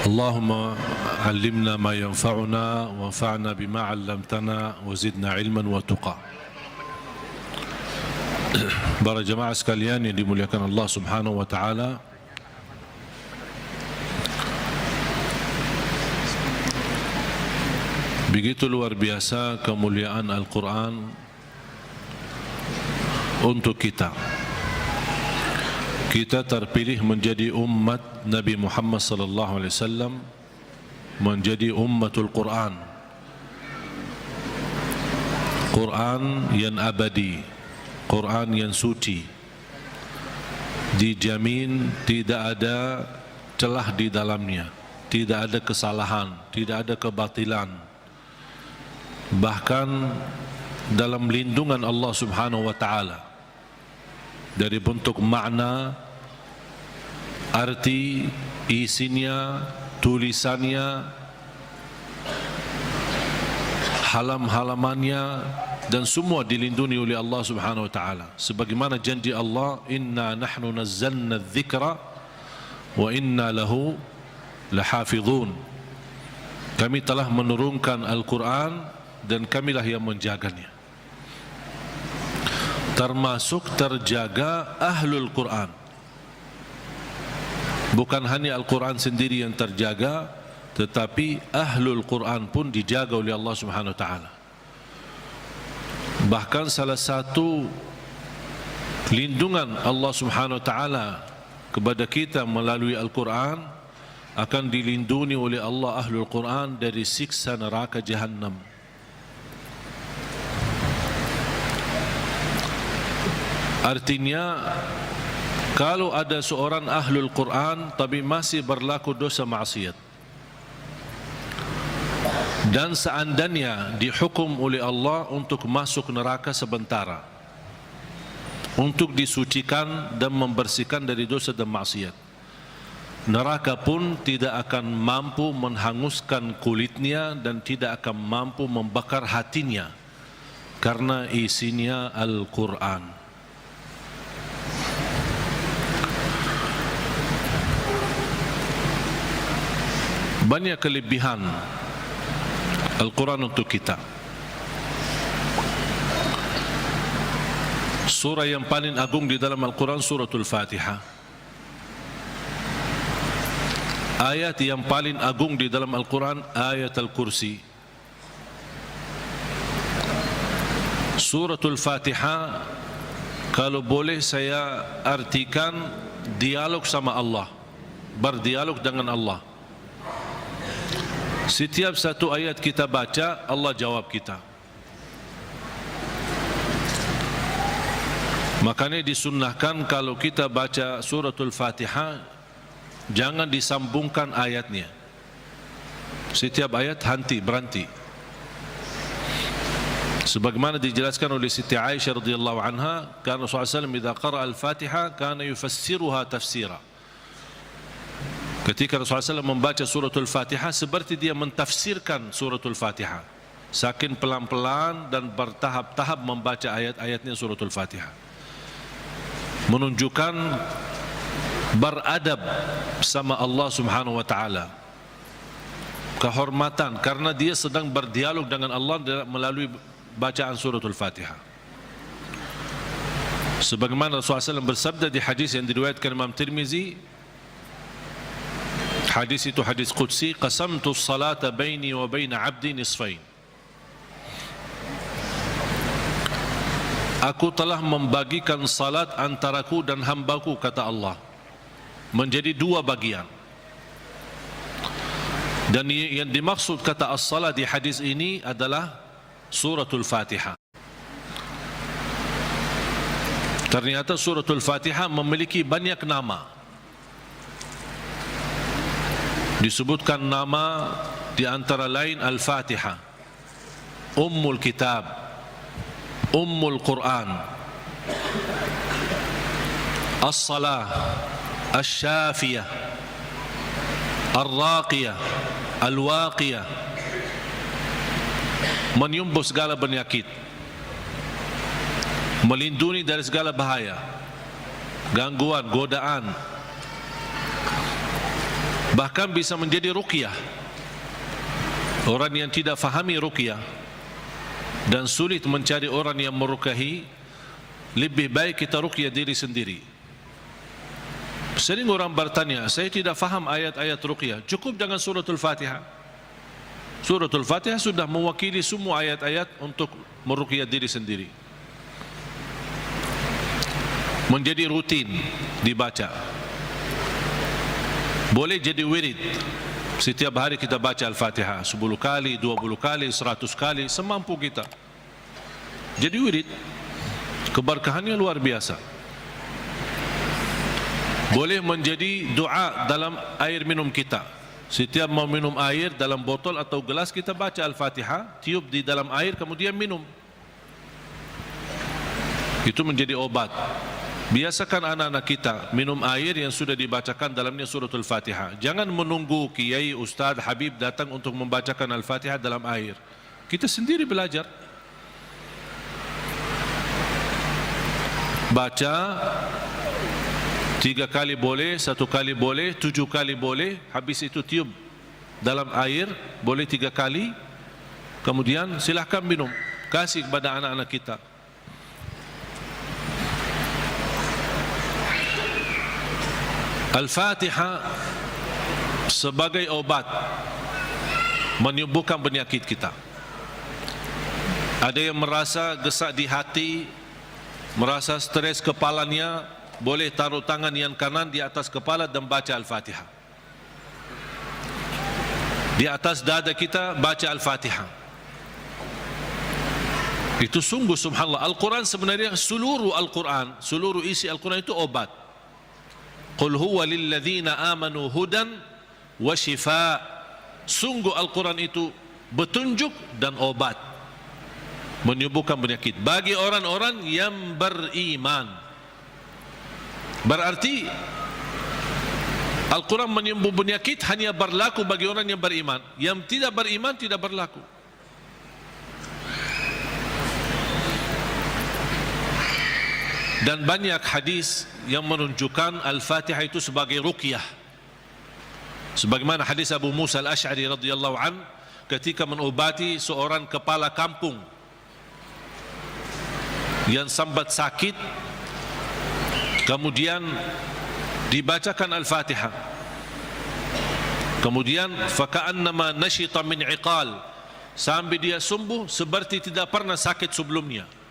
اللهم علمنا ما ينفعنا وانفعنا بما علمتنا وزدنا علما وتقى. Para jemaah sekalian yang dimuliakan Allah Subhanahu wa taala, begitu luar biasa kemuliaan Al-Quran untuk kita. Kita terpilih menjadi umat Nabi Muhammad sallallahu alaihi wasallam, menjadi ummatul Quran. Quran yang abadi, Quran yang suci, dijamin tidak ada celah di dalamnya, tidak ada kesalahan, tidak ada kebatilan. Bahkan dalam lindungan Allah Subhanahu wa taala, dari bentuk makna, arti, isinya, tulisannya, halam-halamannya, dan semua dilindungi oleh Allah Subhanahu wa taala. Sebagaimana janji Allah, inna nahnu nazzalna dzikra wa inna lahu lahafizun. Kami telah menurunkan Al-Quran dan kamilah yang menjaganya. Termasuk terjaga ahlul Quran. Bukan hanya Al-Quran sendiri yang terjaga, tetapi ahlul Quran pun dijaga oleh Allah Subhanahu wa taala. Bahkan salah satu lindungan Allah Subhanahu wa taala kepada kita melalui Al-Quran, akan dilindungi oleh Allah ahlul Quran dari siksa neraka Jahannam. Artinya, kalau ada seorang ahlul Quran tapi masih berlaku dosa maksiat, dan seandainya dihukum oleh Allah untuk masuk neraka sementara, untuk disucikan dan membersihkan dari dosa dan maksiat, neraka pun tidak akan mampu menghanguskan kulitnya dan tidak akan mampu membakar hatinya, karena isinya Al-Quran. Banyak kelebihan Al-Quran untuk kita. Surah yang paling agung di dalam Al-Quran suratul Fatihah. Ayat yang paling agung di dalam Al-Quran ayat Al-Kursi. Suratul Fatihah, kalau boleh saya artikan dialog sama Allah, berdialog dengan Allah. Setiap satu ayat kita baca, Allah jawab kita. Makanya disunnahkan kalau kita baca suratul Fatihah, jangan disambungkan ayatnya. Setiap ayat berhenti. Sebagaimana dijelaskan oleh Siti Aisyah radhiyallahu anha, karena Rasulullah SAW idza qara'a al-Fatihah kana yufassiruha tafsira. Ketika Rasulullah SAW membaca suratul Fatihah, seperti dia mentafsirkan suratul Fatihah, saking pelan-pelan dan bertahap-tahap membaca ayat-ayatnya suratul Fatihah, menunjukkan beradab sama Allah Subhanahu wa taala, kehormatan, karena dia sedang berdialog dengan Allah melalui bacaan suratul Fatihah. Sebagaimana Rasulullah SAW bersabda di hadis yang diriwayatkan Imam Tirmizi, hadis itu hadis qudsi, qasamtu as-salata baini wa baina 'abdi nisfain. Aku telah membagikan salat antaraku dan hambaku, kata Allah, menjadi dua bagian. Dan yang dimaksud kata as-salat di hadis ini adalah suratul Fatihah. Ternyata suratul Fatihah memiliki banyak nama. Disebutkan nama di antara lain Al-Fatihah, Ummul Kitab, Ummul Quran, As-Salah, Asy-Syafiyah, Ar-Raqiyah, Al-Waqiyah, menyembuh segala penyakit, melindungi dari segala bahaya, gangguan, godaan, Bahkan bisa menjadi ruqyah. Orang yang tidak fahami ruqyah dan sulit mencari orang yang meruqyahi, lebih baik kita ruqyah diri sendiri. Sering orang bertanya, saya tidak faham ayat-ayat ruqyah, cukup dengan suratul Fatihah. Suratul Fatihah sudah mewakili semua ayat-ayat untuk meruqyah diri sendiri. Menjadi rutin dibaca. Boleh jadi wirid. Setiap hari kita baca Al-Fatihah 10 kali, 20 kali, 100 kali, semampu kita. Jadi wirid. Keberkahannya luar biasa. Boleh menjadi doa dalam air minum kita. Setiap mau minum air dalam botol atau gelas, kita baca Al-Fatihah, tiup di dalam air, kemudian minum. Itu menjadi obat. Biasakan anak-anak kita minum air yang sudah dibacakan dalamnya suratul Fatihah. Jangan menunggu kiai, ustaz, habib datang untuk membacakan Al-Fatihah dalam air. Kita sendiri belajar. Baca 3 kali boleh, 1 kali boleh, 7 kali boleh. Habis itu tiup dalam air, boleh 3 kali. Kemudian silahkan minum. Kasih kepada anak-anak kita. Al-Fatihah sebagai obat menyembuhkan penyakit kita. Ada yang merasa gesak di hati, merasa stres kepalanya, boleh taruh tangan yang kanan di atas kepala dan baca Al-Fatihah. Di atas dada kita baca Al-Fatihah. Itu sungguh subhanallah. Al-Quran sebenarnya seluruh Al-Quran, seluruh isi Al-Quran itu obat. Qul huwa lilladzina amanu hudan wa shifa. Sungguh Al-Quran itu petunjuk dan obat, menyembuhkan penyakit bagi orang-orang yang beriman. Berarti Al-Quran menyembuh penyakit hanya berlaku bagi orang yang beriman. Yang tidak beriman tidak berlaku. Dan banyak hadis yang menunjukkan Al-Fatihah itu sebagai ruqyah. Sebagaimana hadis Abu Musa Al-Asy'ari radhiyallahu an ketika mengobati seorang kepala kampung yang sambat sakit, kemudian dibacakan Al-Fatihah. Kemudian faka'annama nashita min iqal, sampai dia sembuh seperti tidak pernah sakit sebelumnya.